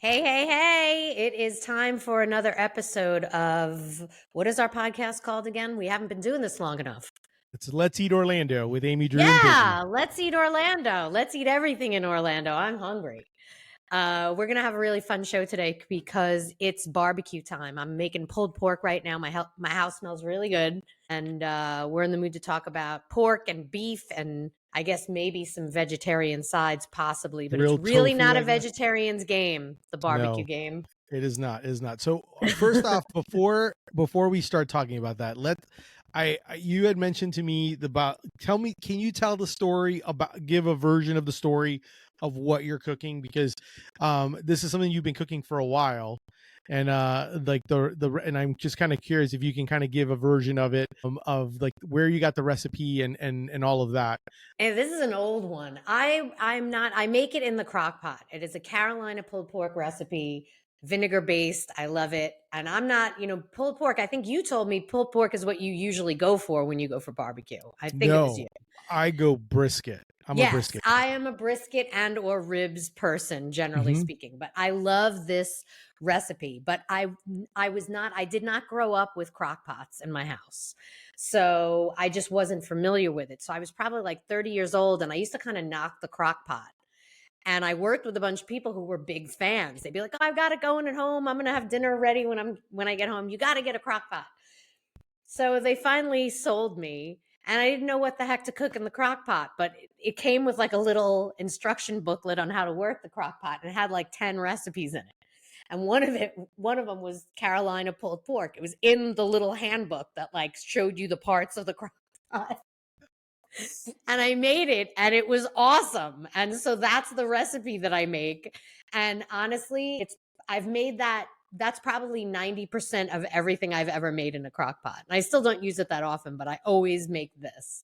Hey, hey, hey. It is time for another episode of what is our podcast called again? We haven't been doing this long enough. It's Let's Eat Orlando with Amy, Drew, and Biggie. Yeah, let's eat Orlando. Let's eat everything in Orlando. I'm hungry. We're gonna have a really fun show today because it's barbecue time. I'm making pulled pork right now. My house smells really good, and we're in the mood to talk about pork and beef, and I guess maybe some vegetarian sides, possibly. But it's Grilled really tofu, not a I guess. vegetarian's game. The barbecue No, game. it is not. It is not. So first off, before we start talking about that, you had mentioned to me about tell me, can you tell the story about give a version of the story of what you're cooking, because this is something you've been cooking for a while, and like and I'm just kind of curious if you can kind of give a version of it, of like where you got the recipe and all of that. And this is an old one. I make it in the crock pot. It is a Carolina pulled pork recipe, vinegar based. I love it. And I'm not, pulled pork. I think you told me pulled pork is what you usually go for when you go for barbecue. I think it was you. No, I go brisket. I'm a Yes, brisket guy. I am a brisket and or ribs person, generally Mhm. speaking, but I love this recipe. But I did not grow up with crock pots in my house. So I just wasn't familiar with it. So I was probably like 30 years old and I used to kind of knock the crock pot. And I worked with a bunch of people who were big fans. They'd be like, "Oh, I've got it going at home. I'm gonna have dinner ready when I get home. You gotta get a crock pot." So they finally sold me, and I didn't know what the heck to cook in the crock pot, but it came with like a little instruction booklet on how to work the crock pot, and it had like 10 recipes in it. And one of them was Carolina pulled pork. It was in the little handbook that like showed you the parts of the crock pot. And I made it and it was awesome. And so that's the recipe that I make. And honestly, I've made that's probably 90% of everything I've ever made in a crock pot. And I still don't use it that often, but I always make this.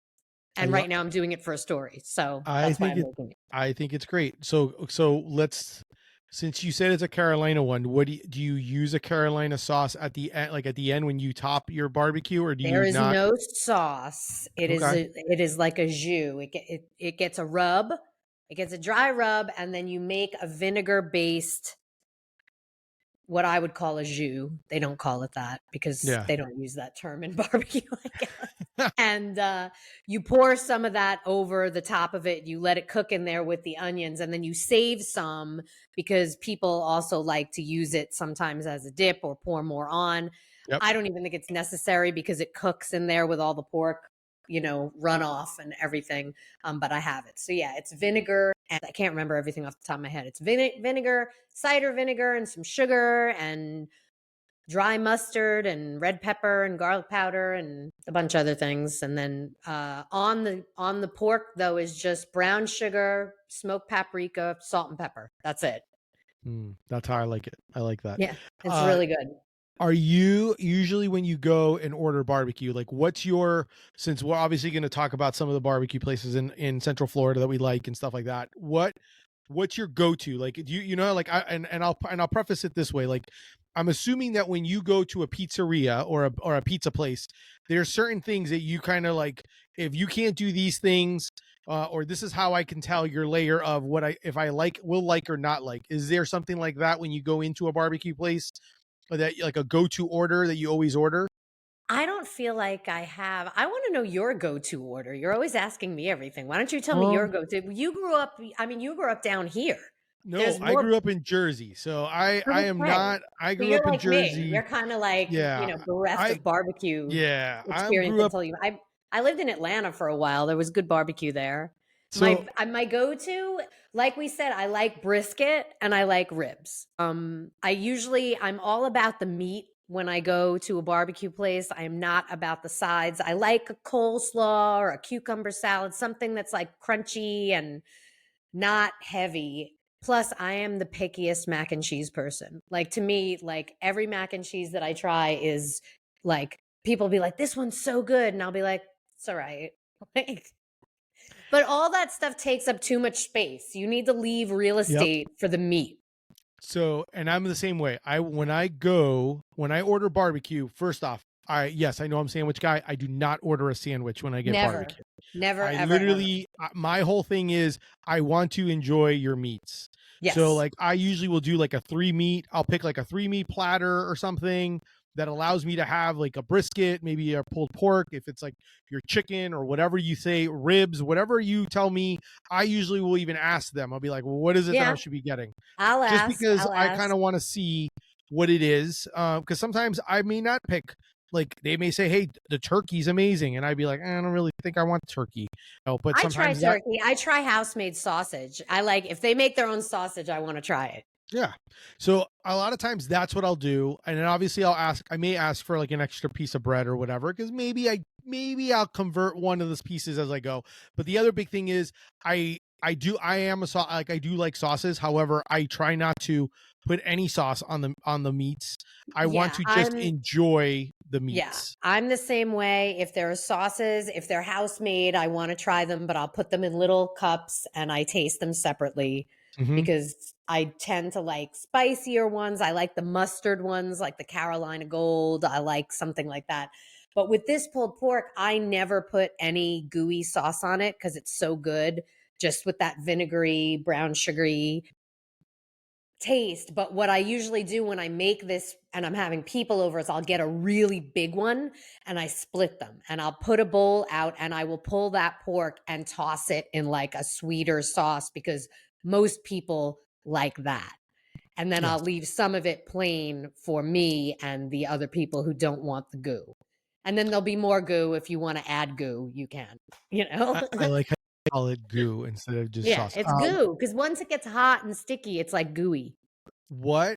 I And love. right now I'm doing it for a story. So I that's why think I'm it. making it. I think it's great. So let's. Since you said it's a Carolina one, what do you use a Carolina sauce at the end, like at the end when you top your barbecue, or do There you is not? no sauce. Okay. It is like a jus. It gets a rub. It gets a dry rub, and then you make a vinegar based, what I would call a jus. They don't call it that because Yeah. they don't use that term in barbecue, I guess. And you pour some of that over the top of it. You let it cook in there with the onions, and then you save some because people also like to use it sometimes as a dip or pour more on. Yep. I don't even think it's necessary because it cooks in there with all the pork, runoff and everything. But I have it. So yeah, it's vinegar, and I can't remember everything off the top of my head. It's vinegar, cider vinegar, and some sugar and dry mustard and red pepper and garlic powder and a bunch of other things. And then on the pork though is just brown sugar, smoked paprika, salt and pepper. That's it. That's how I like it. I like that. Yeah, it's Uh, really good. Are you usually, when you go and order barbecue, like what's your, since we're obviously going to talk about some of the barbecue places in Central Florida that we like and stuff like that. What's your go-to? Like, do you know, like I'll preface it this way. Like, I'm assuming that when you go to a pizzeria or a pizza place, there's certain things that you kind of like, if you can't do these things, or this is how I can tell your layer of what if I will like or not like. Is there something like that when you go into a barbecue place? Or that like a go-to order that you always order? I don't feel like I have. I want to know your go-to order. You're always asking me everything. Why don't you tell me your Um, go-to? You grew up down here. no, There's I more. grew up in Jersey. So I am Okay. not, I So grew you're up in like me. You're Jersey. kind of like, Yeah. bereft I of barbecue I experience grew up. until I lived in Atlanta for a while. There was good barbecue there. So My go-to, like we said, I like brisket and I like ribs. I'm all about the meat when I go to a barbecue place. I am not about the sides. I like a coleslaw or a cucumber salad, something that's like crunchy and not heavy. Plus, I am the pickiest mac and cheese person. Like to me, like every mac and cheese that I try is like people be like, "This one's so good," and I'll be like, "It's all right." Like, but all that stuff takes up too much space. You need to leave real yep. estate for the meat. So, and I'm the same way. When I order barbecue, first off, yes, I know I'm a sandwich guy. I do not order a sandwich when I get Never, barbecue. never, I ever, ever. literally, my whole thing is I want to enjoy your meats. So Yes. like I usually will do like a 3 meat. I'll pick like a 3 meat platter or something that allows me to have like a brisket, maybe a pulled pork, if it's like your chicken or whatever you say, ribs, whatever you tell me. I usually will even ask them. I'll be like, well, what is it that I Yeah. should be getting? I'll Just ask. because I'll I kind ask. of want to see what it is. Because sometimes I may not pick, like they may say, hey, the turkey's amazing. And I'd be like, I don't really think I want turkey. But I try sometimes that, turkey. I try house-made sausage. I like if they make their own sausage, I want to try it. yeah. So a lot of times that's what I'll do. And then obviously I may ask for like an extra piece of bread or whatever, because maybe I'll convert one of those pieces as I go. But the other big thing is I am like I do like sauces. However, I try not to put any sauce on the meats. I want Yeah, to just enjoy the yeah, meats. I'm the same way. If there are sauces, if they're house made, I want to try them, but I'll put them in little cups and I taste them separately Hmm. because I tend to like spicier ones. I like the mustard ones, like the Carolina Gold. I like something like that. But with this pulled pork, I never put any gooey sauce on it because it's so good, just with that vinegary, brown sugary taste. But what I usually do when I make this and I'm having people over is I'll get a really big one and I split them and I'll put a bowl out and I will pull that pork and toss it in like a sweeter sauce because most people like that. And then I'll Yes. leave some of it plain for me and the other people who don't want the goo. And then there'll be more goo. If you want to add goo, you can, you know? I like how you call it goo instead of just Yeah, sauce. it's goo because once it gets hot and sticky, it's like gooey. What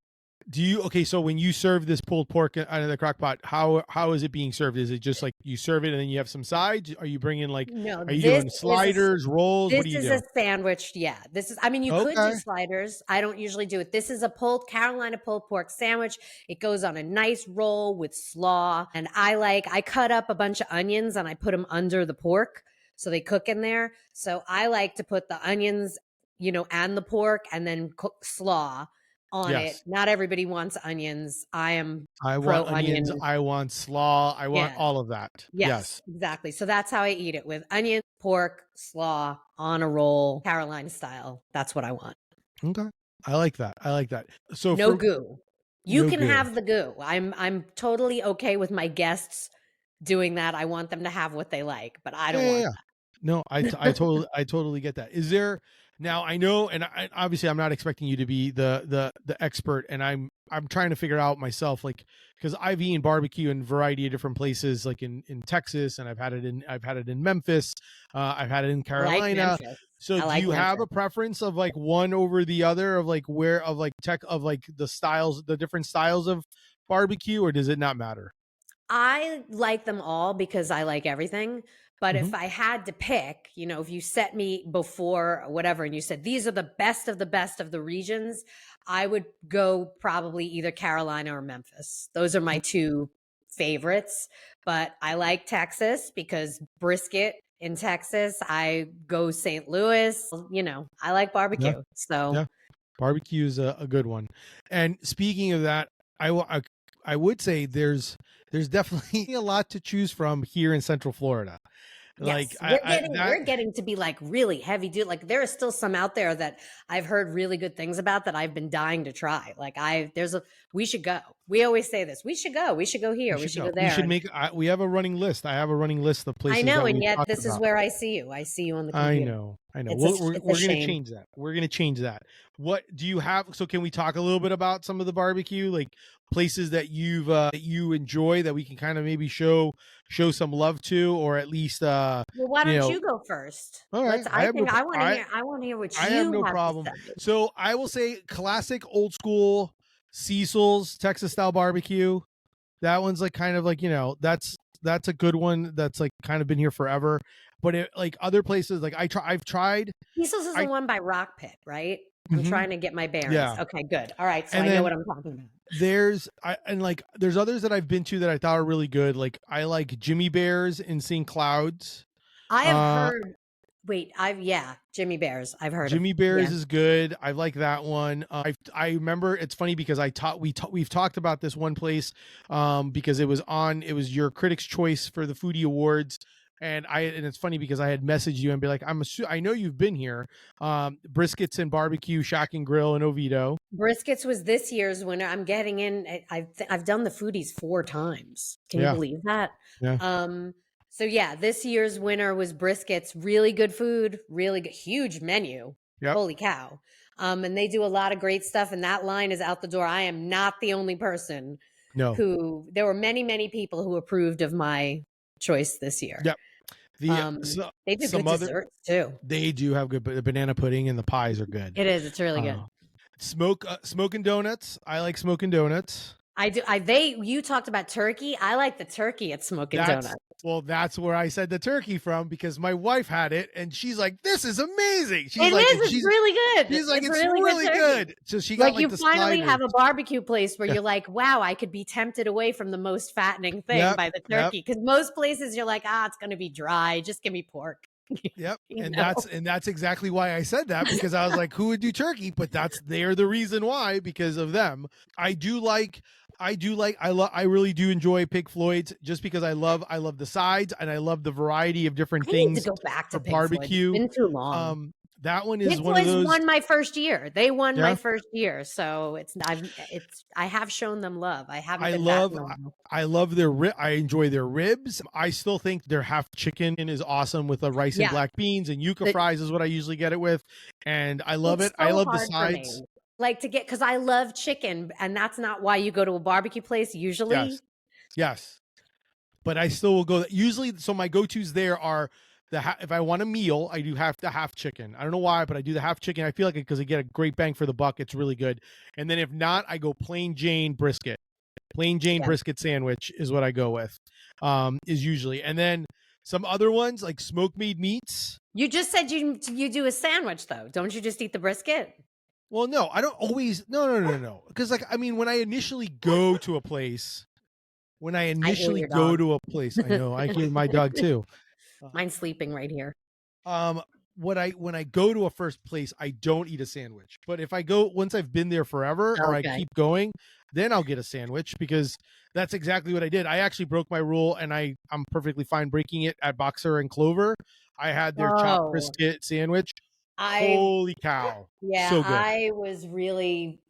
do you okay, so when you serve this pulled pork out of the crock pot, how is it being served? Is it just like you serve it and then you have some sides? Are you bringing like No, are you doing this is sliders, rolls? What this are you is a doing? sandwich, yeah. This is I mean, you could do Okay. sliders. I don't usually do it. This is a pulled Carolina pulled pork sandwich. It goes on a nice roll with slaw, and I cut up a bunch of onions and I put them under the pork so they cook in there. So I like to put the onions, and the pork and then cook slaw on it. Yes. Not everybody wants onions. I am I want pro onions, onion. I want slaw, I want Yeah. all of that. Yes, Yes. exactly. So that's how I eat it with onion, pork, slaw on a roll, Carolina style. That's what I want. Okay. I like that. I like that. So No for goo. You no can goo. have the goo. I'm totally okay with my guests doing that. I want them to have what they like, but I Yeah, don't yeah, want yeah. No, I totally get that. Is there now I know, and obviously I'm not expecting you to be the expert, and I'm trying to figure out myself, like, because I've eaten barbecue in a variety of different places, like in Texas, and I've had it in Memphis, I've had it in I like Carolina. Memphis. So I do like you have a Memphis. preference of like one over the other, of like where of like tech of like the styles, the different styles of barbecue, or does it not matter? I like them all because I like everything. But Hmm. if I had to pick, if you set me before or whatever and you said these are the best of the best of the regions, I would go probably either Carolina or Memphis. Those are my two favorites. But I like Texas because brisket in Texas, I go St. Louis, I like Yeah. barbecue. So Yeah. Barbecue is a good one. And speaking of that, I would say there's definitely a lot to choose from here in Central Florida. Like yes, we're I getting that we're getting to be like really heavy dude. Like there are still some out there that I've heard really good things about that I've been dying to try. Like we should go. We always say this. We should go. We should go we here. We should should go. go We there. should And make we have a running list. I have a running list of I places know, that and we've yet talked this is about. where I see you. I see you on the I computer. know. I know. It's a We're gonna shame. change that. We're gonna change that. What do you have? So can we talk a little bit about some of the barbecue, like places that that you enjoy, that we can kind of maybe show some love to, or at least Well, why you don't know. you go first? All right. Let's. I think I want to hear what I have you no have to problem. say. So I will say classic old school Cecil's Texas style barbecue. That one's like kind of like, that's a good one. That's like kind of been here forever. But like other places, like I've tried, Cecil's is the I, one by Rock Pit, right? I'm mhm, trying to get my bearings. yeah. Okay, good. All right, so And I know then what I'm talking about. there's others that I've been to that I thought are really good. Like I like Jimmy Bears in St. Clouds. I have Uh, heard wait, yeah, Jimmy Bears. I've heard of Jimmy yeah. Bears is good. I like that one. I remember, it's funny because we've talked about this one place because it was your Critics' Choice for the Foodie Awards. And it's funny because I had messaged you and be like, I know you've been here. Briskets and barbecue, Shack and Grill in Oviedo. Briskets was this year's winner. I'm getting in. I've done the foodies 4 times. Can you Yeah, believe that? yeah, Um, so yeah, this year's winner was briskets. Really good food, really good, huge menu. yep. Holy cow! And they do a lot of great stuff. And that line is out the door. I am not the only person No, who. There were many, many people who approved of my choice this year. yep. The so, They do good some other desserts too. they do have good, but the banana pudding and the pies are good. It is. It's really good. Uh, smoking donuts. I like smoking donuts. I do. You talked about turkey. I like the turkey at Smokin' That's Donut. well, that's where I said the turkey from because my wife had it and she's like, "This is amazing." It is. It's really good. she's like, It's "It's really good really turkey. good." So she got Like like you the finally sliders. have a barbecue place where Yeah. you're like, wow, I could be tempted away from the most fattening thing Yep. by the Yep. turkey. Because most places you're like, it's going to be dry. Just give me pork. Yep. you And know. that's exactly why I said that because I was like, who would do turkey? But they're the reason why because of them. I really do enjoy Pig Floyd's just because I love the sides and I love the variety of different I need to things go back to for Pig Floyd. It's barbecue. been too long. That one is Pig one of Floyd's those. won my first year. They won my Yeah. first year, so I have shown them love. I haven't I been back in love a while. I love their I enjoy their ribs. I still think their half chicken is awesome with the rice and Yeah, black beans and yuca the, fries is what I usually get it with. And I love it's it. I so love the hard for sides. me, like, to get because I love chicken, and that's not why you go to a barbecue place Yes. usually. Yes. But I still will go usually so my go-tos there are if I want a meal, I do have the half chicken. I don't know why, but I do the half chicken. I feel like it because I get a great bang for the buck. It's really good. And then if not, I go plain Jane brisket. Plain Jane Yeah. brisket sandwich is what I go with. Is usually. And then some other ones like smoked meat meats. You just said you do a sandwich though. Don't you just eat the brisket? Well, no, I don't always no. Because like I mean when I initially go to a place, I hear your dog. I know I hear my dog too. Uh, Mine's sleeping right here. Um, when I go to a first place, I don't eat a sandwich. But if I go once I've been there forever or I Okay. keep going, then I'll get a sandwich because that's exactly what I did. I actually broke my rule and I'm perfectly fine breaking it at Boxer and Clover. I had their chopped Oh, brisket sandwich. I Holy cow. yeah, So good.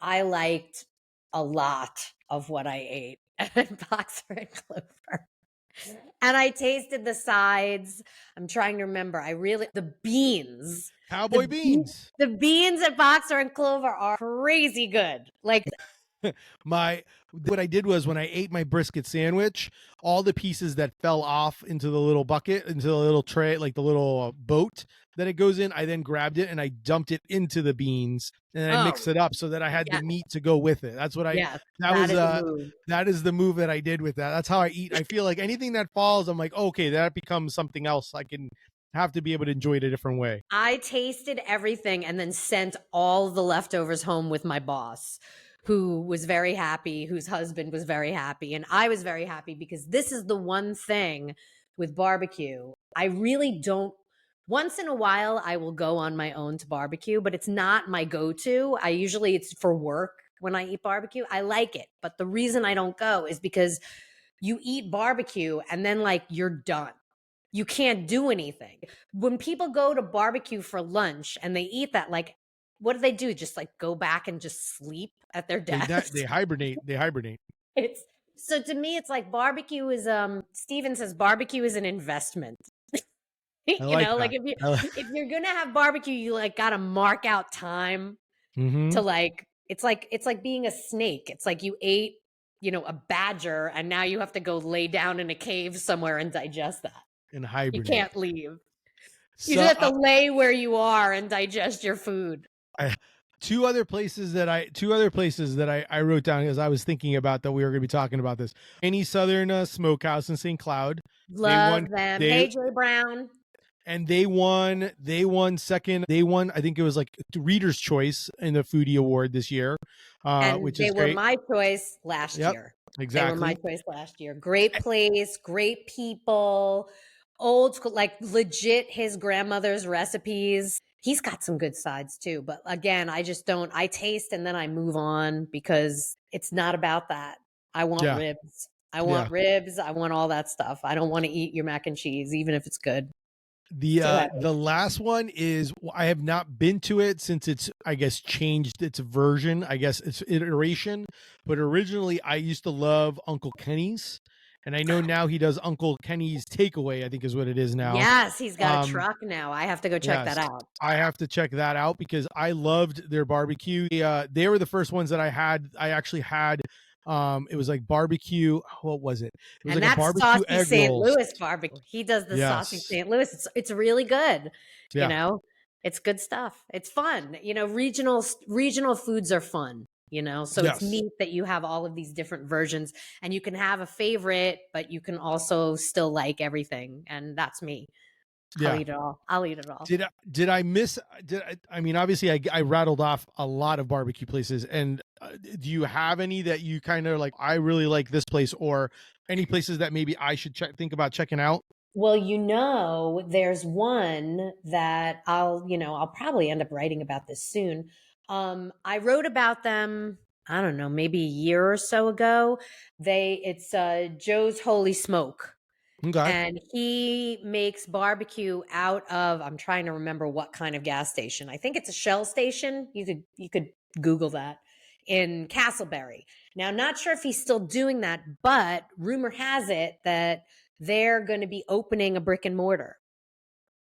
I liked a lot of what I ate at Boxer and Clover. And I tasted the sides. I'm trying to remember. The beans. The Cowboy be- beans. the beans at Boxer and Clover are crazy good. Like, My what I did was when I ate my brisket sandwich, all the pieces that fell off into the little bucket, into the little tray, like the little boat that it goes in, I then grabbed it and I dumped it into the beans and then I mixed oh, it up so that I had the yeah, meat to go with it. That's what I yes, that that was is a move. that is the move that I did with that. That's how I eat. I feel like anything that falls, I'm like, okay, that becomes something else. I can have to be able to enjoy it a different way. I tasted everything and then sent all the leftovers home with my boss, who was very happy, whose husband was very happy, and I was very happy because this is the one thing with barbecue. I really don't once in a while I will go on my own to barbecue, but it's not my go-to. It's for work when I eat barbecue. I like it, but the reason I don't go is because you eat barbecue and then like you're done. You can't do anything. When people go to barbecue for lunch and they eat that, like, what do? Just like go back and just sleep at their They desk? hibernate. They hibernate. It's so to me, it's like barbecue is Steven says barbecue is an investment. I like Like that. if you're gonna have barbecue, you like gotta mark out time to Mm-hmm. like it's like being a snake. It's like you ate, a badger and now you have to go lay down in a cave somewhere and digest that. And You hibernate. can't leave. You So just have to lay where you are and digest your food. I, two other places that I wrote down as I was thinking about that we were going to be talking about this. Any Southern Smokehouse in St. Cloud. They won Love them. they Hey, Jay Brown. and they won second. They won I think it was like Reader's Choice in the Foodie Award this year. And Which they is were great. my choice last Yep. year. They were my Exactly. choice last year. Great place, great people, old school, like legit his grandmother's recipes. He's got some good sides too. But again, I taste and then I move on because it's not about that. I want Yeah. ribs. I Yeah. want ribs. I want all that stuff. I don't want to eat your mac and cheese, even if it's good. It's too heavy. The last one is I have not been to it since it's, I guess, changed its version, I guess its iteration. But originally I used to love Uncle Kenny's. And I know now he does Uncle Kenny's Takeaway, I think is what it is now. Yes, he's got a Um, truck now. I have to go check that yes. out. I have to check that out because I loved their barbecue. They were the first ones that I had. I actually had it was like barbecue. What was it? It was And like a that's barbecue Saucy egg St. rolls. Louis barbecue. He does the Saucy Yes. St. Louis. It's really good, you Yeah. know? It's good stuff. It's fun. Regional foods are fun, you know? So it's Yes. neat that you have all of these different versions and you can have a favorite, but you can also still like everything. And that's me. I'll Yeah. eat it all. I'll eat it all. Did I miss I mean obviously I rattled off a lot of barbecue places, and do you have any that you kind of like, I really like this place, or any places that maybe I should think about checking out? Well, there's one that I'll probably end up writing about this soon. I wrote about them, I don't know, maybe a year or so ago. It's Joe's Holy Smoke. Okay. And he makes barbecue out of, I'm trying to remember what kind of gas station. I think it's a Shell station. You could Google that in Castleberry. Now, not sure if he's still doing that, but rumor has it that they're going to be opening a brick and mortar.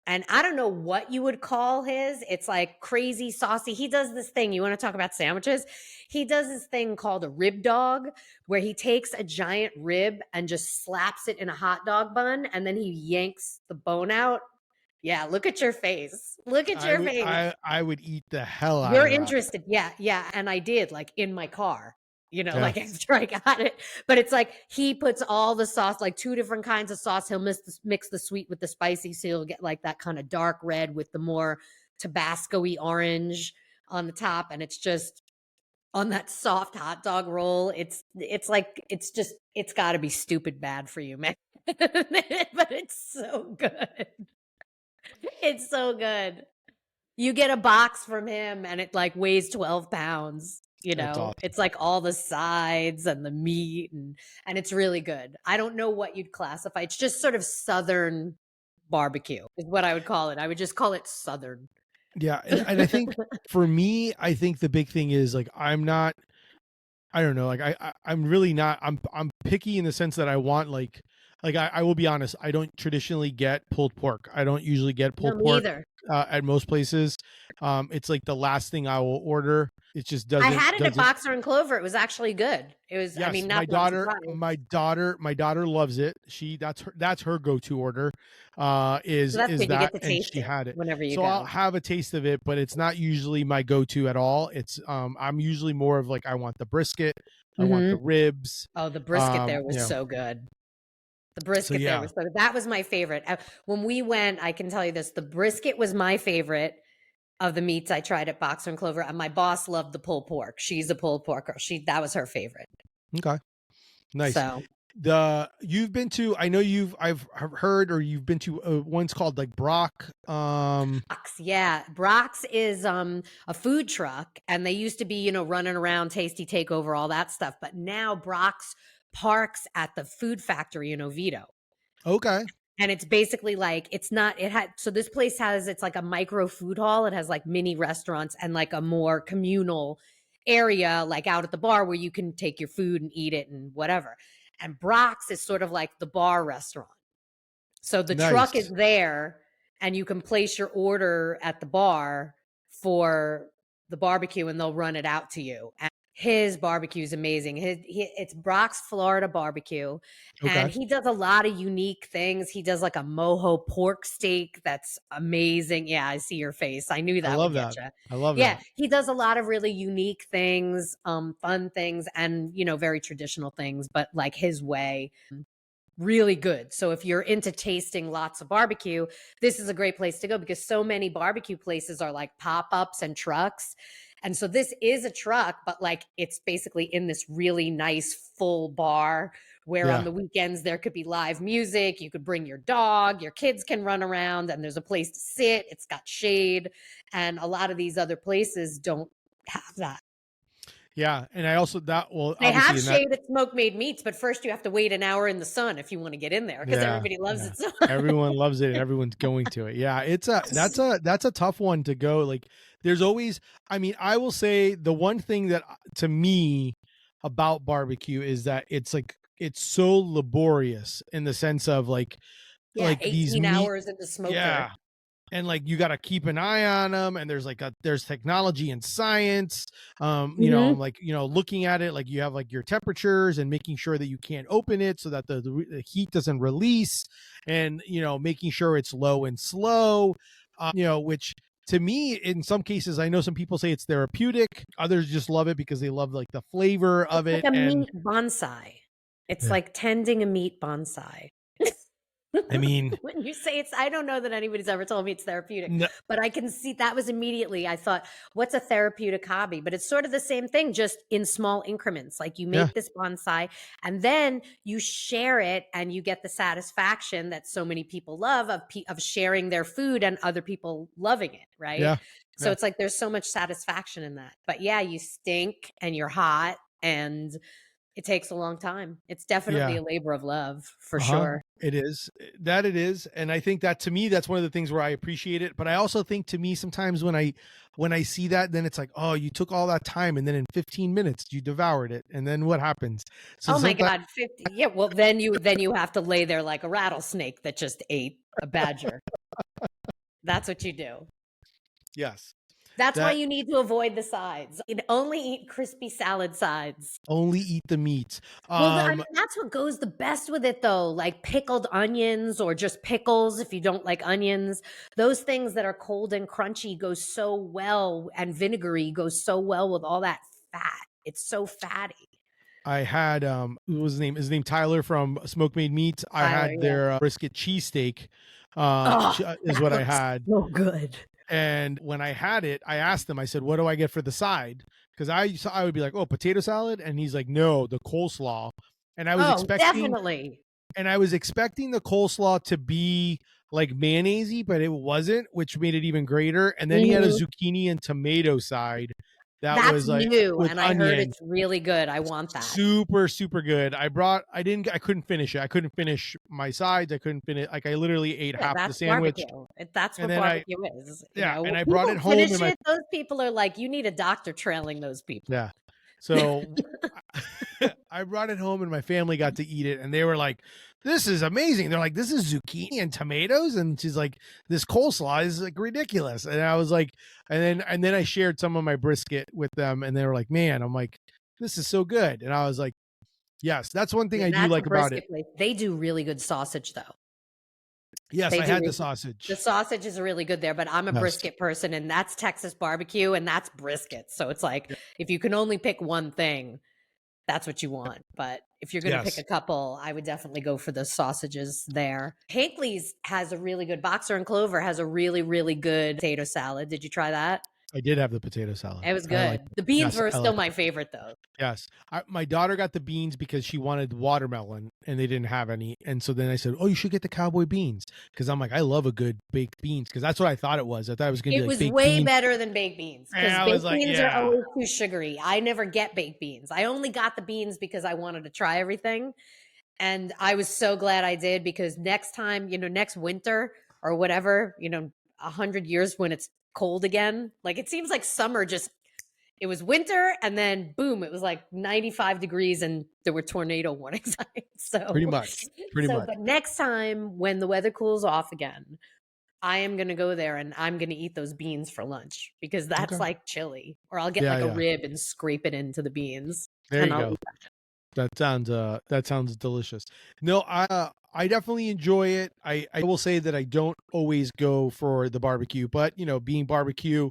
And I don't know what you would call his. It's like crazy saucy. He does this thing. You want to talk about sandwiches? He does this thing called a rib dog, where he takes a giant rib and just slaps it in a hot dog bun, and then he yanks the bone out. Yeah, look at your face. Look at your face. I would eat the hell out You're of that. interested. Yeah, yeah. And I did, like, in my car, Yeah. like after I got it. But it's like he puts all the sauce, like two different kinds of sauce. He'll mix the sweet with the spicy. So you'll get like that kind of dark red with the more Tabasco-y orange on the top. And it's just on that soft hot dog roll. It's got to be stupid bad for you, man. But it's so good. It's so good. You get a box from him and it like weighs 12 pounds. That's awesome. It's like all the sides and the meat and it's really good. I don't know what you'd classify. It's just sort of Southern barbecue is what I would call it. I would just call it Southern. Yeah, and I think for me, I think the big thing is like I don't know, like I'm really not, I'm picky in the sense that I want like I will be honest, I don't traditionally get pulled pork. I don't usually get No, pulled me pork either. at most places. It's like the last thing I will order. It just I had it at doesn't. Boxer and Clover. It was actually good. It was, I Yes, mean, not that I'm surprised. my daughter loves it. That's her go-to order. So that's Is good. You get that, to and taste she it had it. whenever you So I'll go. have a taste of it, but it's not usually my go-to at all. It's I'm usually more of like, I want the brisket, I want the Hmm. ribs. Oh, the brisket there You was know. so good. The So brisket there yeah. was so that was my favorite. When we went, I can tell you this, the brisket was my favorite of the meats I tried at Boxer and Clover, and my boss loved the pulled pork. She's a pulled pork girl. That was her favorite. Okay. Nice. So, You've been to, I know I've heard, or you've been to one's called like Brock. Brock's, yeah. Brock's is a food truck, and they used to be, running around Tasty Takeover, all that stuff. But now Brock's parks at the food factory in Oviedo. Okay. And it's basically like so this place it's like a micro food hall. It has like mini restaurants and like a more communal area, like out at the bar where you can take your food and eat it and whatever. And Brock's is sort of like the bar restaurant. So the truck is Nice. there and you can place your order at the bar for the barbecue and they'll run it out to you. And his barbecue is amazing. It's Brock's Florida barbecue, and Okay. he does a lot of unique things. He does like a mojo pork steak that's amazing. Yeah, I see your face. I knew I that would love get that. you. I love Yeah, that. he does a lot of really unique things, fun things, and very traditional things, but like his way. Really good. So if you're into tasting lots of barbecue, this is a great place to go because so many barbecue places are like pop-ups and trucks. And so this is a truck, but like it's basically in this really nice full bar where on Yeah. the weekends there could be live music. You could bring your dog, your kids can run around, and there's a place to sit. It's got shade. And a lot of these other places don't have that. Yeah, and I also that well, They have obviously in that shaded smoke-made meats, but first you have to wait an hour in the sun if you wanna get in there because yeah, everybody loves yeah. it so Everyone loves it and everyone's going to it. Yeah, it's a that's a tough one to go. Like there's always I mean, I will say the one thing that to me about barbecue is that it's like it's so laborious in the sense of Yeah, these 18 meat hours in the yeah, smoker. and like you got to keep an eye on them and there's technology and science Mhm. like looking at it like you have like your temperatures and making sure that you can't open it so that the heat doesn't release and making sure it's low and slow which to me in some cases I know some people say it's therapeutic, others just love it because they love like the flavor It's of like it a and meat bonsai. It's yeah like tending a meat bonsai. I mean When you say it's I don't know that anybody's ever told me it's therapeutic, no, but I can see that was immediately I thought, "What's a therapeutic hobby?" But it's sort of the same thing, just in small increments. Like, you yeah make this bonsai, and then you share it, and you get the satisfaction that so many people love of sharing their food and other people loving it, right? yeah So yeah it's like there's so much satisfaction in that. But yeah, you stink, and you're hot, and it takes a long time. It's definitely yeah a labor of love, for Uh-huh. sure. It is. That it is. And I think that to me, that's one of the things where I appreciate it. But I also think to me, sometimes when I see that, then it's like, oh, you took all that time and then in 15 minutes you devoured it. And then what happens? So Oh my sometimes god, 50, yeah, well, then you have to lay there like a rattlesnake that just ate a badger. That's what you do. yes. That's why That you need to avoid the sides. You only eat crispy salad sides. only eat the meat. Well, I mean, Um that's what goes the best with it though, like pickled onions or just pickles if you don't like onions. Those things that are cold and crunchy go so well, and vinegary goes so well with all that fat. It's so fatty. I had what was his name? His name Tyler from Smoke Made Meats. I Tyler, had yeah. their brisket cheesesteak Oh, is that what I looks had. so good. And when I had it, I asked him, I said, what do I get for the side? Because I would be like, oh, potato salad. And he's like, no, the coleslaw. And I was Oh, expecting, definitely. and I was expecting the coleslaw to be like mayonnaisey, but it wasn't, which made it even greater. And then he had a Mhm. zucchini and tomato side that That's was like new, with and I heard onion. it's really good. I want that. Super, super good. I couldn't finish it. I couldn't finish my sides. I couldn't finish, like, I literally ate Yeah, half the that's sandwich. barbecue. That's And what then barbecue is, yeah, and when I brought people it home finish and my it, those people are like, you need a doctor trailing those people. yeah. So I brought it home and my family got to eat it and they were like, this is amazing. They're like, this is zucchini and tomatoes. And she's like, this coleslaw is like ridiculous. And I was like, and then I shared some of my brisket with them and they were like, man, I'm like, this is so good. And I was like, yes, that's one thing Yeah, I do that's a like about it. brisket place. They do really good sausage, though. Yes, They I do had the re The sausage. sausage is really good there, but I'm a Yes. brisket person, and that's Texas barbecue, and that's brisket, so it's like, Yeah. if you can only pick one thing, that's what you want, but if you're gonna pick Yes. a couple, I would definitely go for the sausages there. Hankley's has a really good Boxer& and Clover has a really, really good potato salad. Did you try that? I did have the potato salad. It was I like good. it. The beans Yes, were I still like my it. favorite, though. Yes. My daughter got the beans because she wanted watermelon and they didn't have any. And so then I said, oh, you should get the cowboy beans. Because I'm like, I love a good baked beans. Because that's what I thought it was. I thought it was going to be It like was baked way beans. better than baked beans And because I was baked like, beans are yeah. always too sugary. I never get baked beans. I only got the beans because I wanted to try everything. And I was so glad I did because next time, next winter or whatever, 100 years when it's cold again, like it seems like summer just, it was winter and then boom, it was like 95 degrees and there were tornado warnings. Pretty so, much. Pretty so, much. but next time when the weather cools off again, I am going to go there and I'm going to eat those beans for lunch because that's Okay. like chili. Or I'll get Yeah. like a Yeah. rib and scrape it into the beans There and you I'll go. eat That sounds delicious. No, I definitely enjoy it. I will say that I don't always go for the barbecue, but being barbecue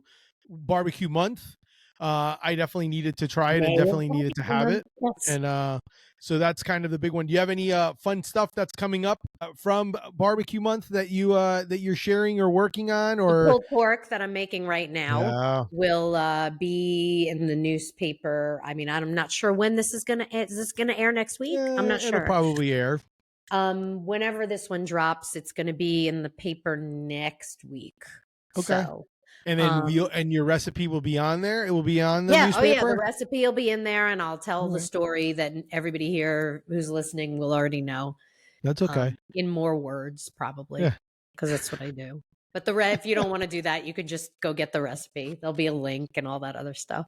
month, I definitely needed to try it and May of definitely needed to barbecue have month. it. Yes. And so that's kind of the big one. Do you have any fun stuff that's coming up from barbecue month that you're sharing or working on The or pulled pork that I'm making right now yeah, will be in the newspaper. I mean, I'm not sure when this is going to is this going to air next week? I'm not it'll sure. probably air. Whenever this one drops, it's going to be in the paper next week. Okay. So, And then Um, your recipe will be on there? It will be on the yeah, oh yeah, the newspaper? recipe will be in there, and I'll tell the Alright. story that everybody here who's listening will already know, That's okay. in more words probably, Yeah. because that's what I do. But if you don't want to do that, you could just go get the recipe. There'll be a link and all that other stuff.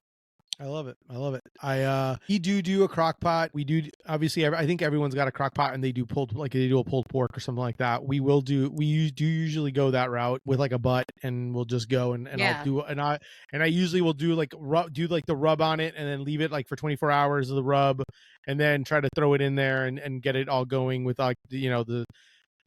I love it. I love it. We do a crock pot. We do obviously. I think everyone's got a crock pot, and they do they do a pulled pork or something like that. Do usually go that route with like a butt, and we'll just go and I'll Yeah. do and I usually will do like the rub on it, and then leave it like for 24 hours of the rub, and then try to throw it in there and get it all going with like the.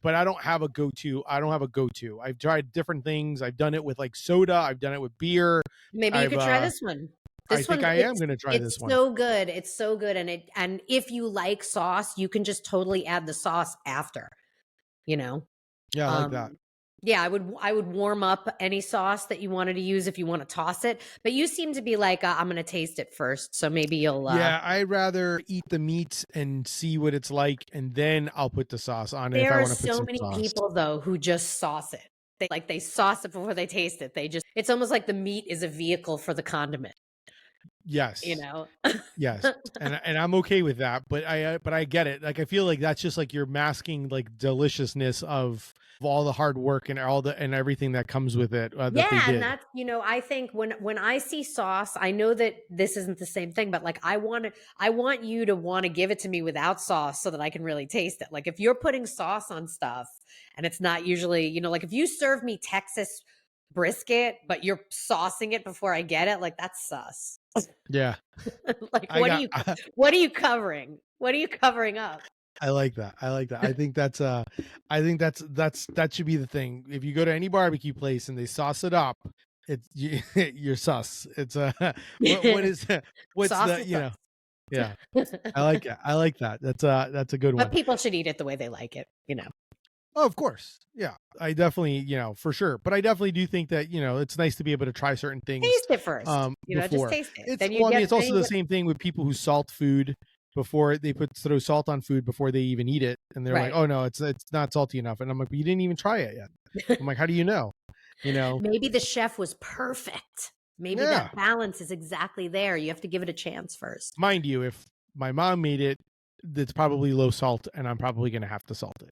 But I don't have a go-to. I don't have a go-to. I've tried different things. I've done it with like soda. I've done it with beer. Maybe you I've could try this one. I This think one, I am going to try this it's one. so good. It's so good, and if you like sauce, you can just totally add the sauce after. You know, Yeah, I like that. um, yeah, I would warm up any sauce that you wanted to use if you want to toss it. But you seem to be like, I'm going to taste it first, so maybe you'll. Yeah, I'd rather eat the meats and see what it's like, and then I'll put the sauce on it if I There are want to put so some many sauce. people though who just sauce it. They sauce it before they taste it. It's almost like the meat is a vehicle for the condiment. You Yes, know. yes, and I'm okay with that. But I get it. Like I feel like that's just like you're masking like deliciousness of all the hard work and all the and everything that comes with it that they Yeah, and did. that's, I think when I see sauce, I know that this isn't the same thing, but like I want you to want to give it to me without sauce so that I can really taste it. Like if you're putting sauce on stuff and it's not usually, like if you serve me Texas brisket, but you're saucing it before I get it, like that's sus. Yeah, Like I got. what are you covering? What are you covering up? I like that. I like that. I think that should be the thing. If you go to any barbecue place and they sauce it up, you're sus. It's what is what's Sauce the is sus. yeah. I like it. I like that. That's a good But one. people should eat it the way they like it. Oh, of course. Yeah. I definitely, for sure. But I definitely do think that, it's nice to be able to try certain things Taste it first. Just before. taste it. It's Then you well, I mean, get it's then also you the get same thing with people who salt food before they throw salt on food before they even eat it. And they're like, right. "Oh no, it's not salty enough." And I'm like, "But you didn't even try it yet." I'm like, "How do you know?" You know? Maybe the chef was perfect. Maybe Yeah. that balance is exactly there. You have to give it a chance first. Mind you, if my mom made it, that's probably low salt, and I'm probably going to have to salt it.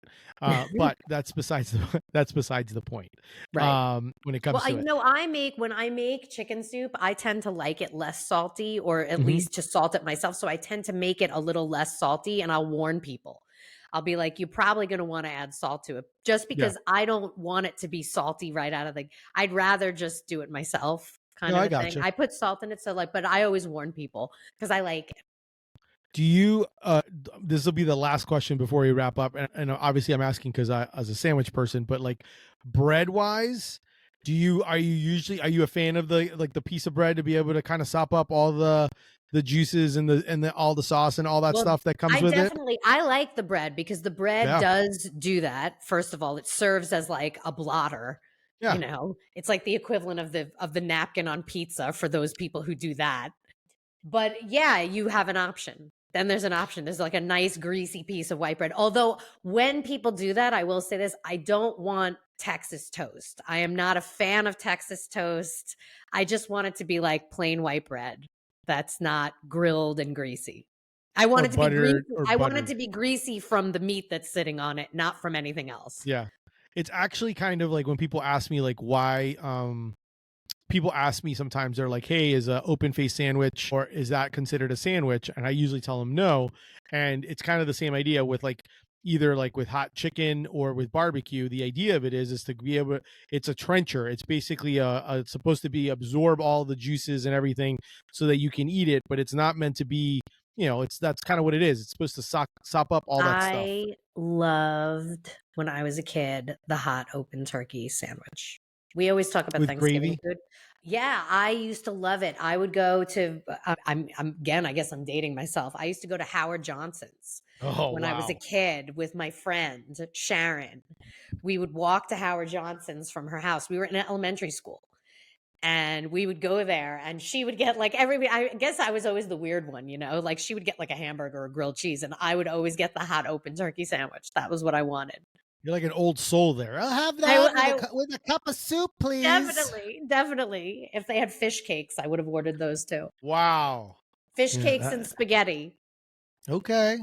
But that's besides that's besides the point. Right. When it Well, comes to it. when I make chicken soup, I tend to like it less salty, or at Mhm. least to salt it myself. So I tend to make it a little less salty, and I'll warn people. I'll be like, you're probably going to want to add salt to it, just Yeah. because I don't want it to be salty right out of the. I'd rather just do it myself, kind No, of I a thing. gotcha. I put salt in it, so like, but I always warn people because I like it. Do you this will be the last question before we wrap up, and obviously I'm asking because I as a sandwich person, but like bread wise, are you a fan of the piece of bread to be able to kind of sop up all the juices and the all the sauce and all that Well, stuff that comes with it? I like the bread because the bread Yeah. does do that. First of all, it serves as like a blotter. Yeah. It's like the equivalent of the napkin on pizza for those people who do that. But yeah, you have an option. Then there's an option. There's like a nice greasy piece of white bread. Although when people do that, I will say this, I don't want Texas toast. I am not a fan of Texas toast. I just want it to be like plain white bread that's not grilled and greasy. I want Or it to be greasy. I want it buttered. to be greasy from the meat that's sitting on it, not from anything else. Yeah. It's actually kind of like when people ask me like why people ask me sometimes, they're like, "Hey, is a open face sandwich or is that considered a sandwich?" And I usually tell them no. And it's kind of the same idea with like either like with hot chicken or with barbecue. The idea of it is to be able. It's a trencher. It's basically it's supposed to be absorb all the juices and everything so that you can eat it, but it's not meant to be. That's kind of what it is. It's supposed to sop up all that stuff I loved when I was a kid the hot open turkey sandwich. We always talk about with Thanksgiving gravy. food. Yeah, I used to love it. I would go to I'm again, I guess I'm dating myself. I used to go to Howard Johnson's Oh when I was a wow. kid with my friend Sharon. We would walk to Howard Johnson's from her house. We were in elementary school. And we would go there and she would get like everybody. I guess I was always the weird one, like she would get like a hamburger or grilled cheese and I would always get the hot open turkey sandwich. That was what I wanted. You're like an old soul there. I'll have I, that I with a cup of soup, please. definitely. If they had fish cakes, I would have ordered those too. Wow. Fish Yeah. cakes and spaghetti. Okay.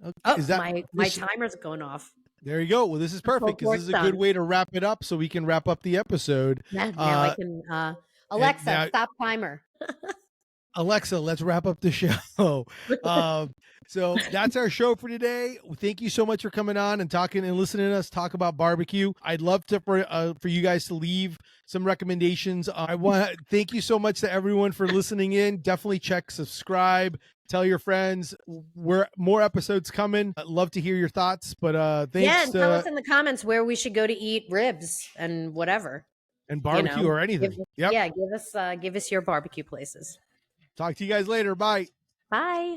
Okay. Oh, Is that my fish? timer's going off. There you go. Well, this is The perfect pulled because this pork's is a good done. way to wrap it up so we can wrap up the episode. Yeah, now I can. And Alexa, now, stop timer. Alexa, let's wrap up the show. Um, so that's our show for today. Thank you so much for coming on and talking and listening to us talk about barbecue. I'd love to for you guys to leave some recommendations. I want to thank you so much to everyone for listening in. Definitely check, subscribe, tell your friends. We're more episodes coming. I'd love to hear your thoughts. But Yeah, thanks and tell us to in the comments where we should go to eat ribs and whatever. and You barbecue know, or anything. Yep. yeah, give us your barbecue places. Talk to you guys later. Bye. Bye.